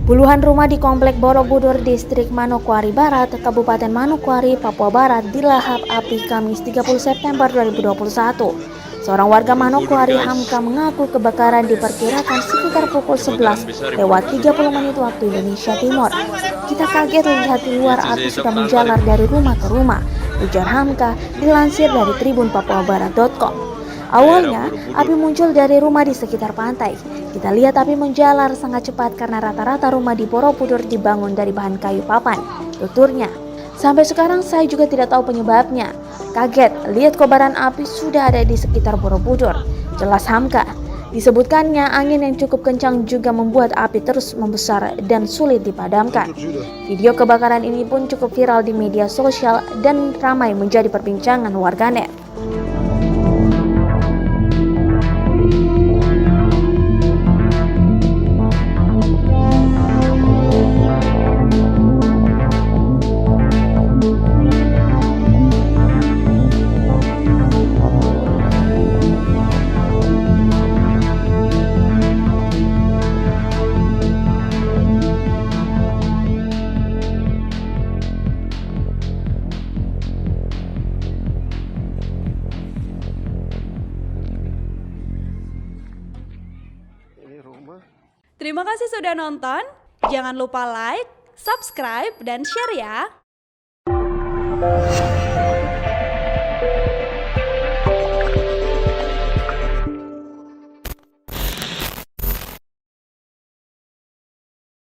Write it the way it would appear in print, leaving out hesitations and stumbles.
Puluhan rumah di Komplek Borobudur, Distrik Manokwari Barat, Kabupaten Manokwari, Papua Barat dilahap api Kamis 30 September 2021. Seorang warga Manokwari, Hamka, mengaku kebakaran diperkirakan sekitar pukul 11 lewat 30 menit waktu Indonesia Timur. Kita kaget lihat di luar api sudah menjalar dari rumah ke rumah, ujar Hamka dilansir dari Tribun papuabarat.com. Awalnya, api muncul dari rumah di sekitar pantai. Kita lihat api menjalar sangat cepat karena rata-rata rumah di Borobudur dibangun dari bahan kayu papan, tuturnya. Sampai sekarang saya juga tidak tahu penyebabnya. Kaget, lihat kobaran api sudah ada di sekitar Borobudur, jelas Hamka. Disebutkannya angin yang cukup kencang juga membuat api terus membesar dan sulit dipadamkan. Video kebakaran ini pun cukup viral di media sosial dan ramai menjadi perbincangan warganet. Terima kasih sudah nonton. Jangan lupa like, subscribe, dan share ya.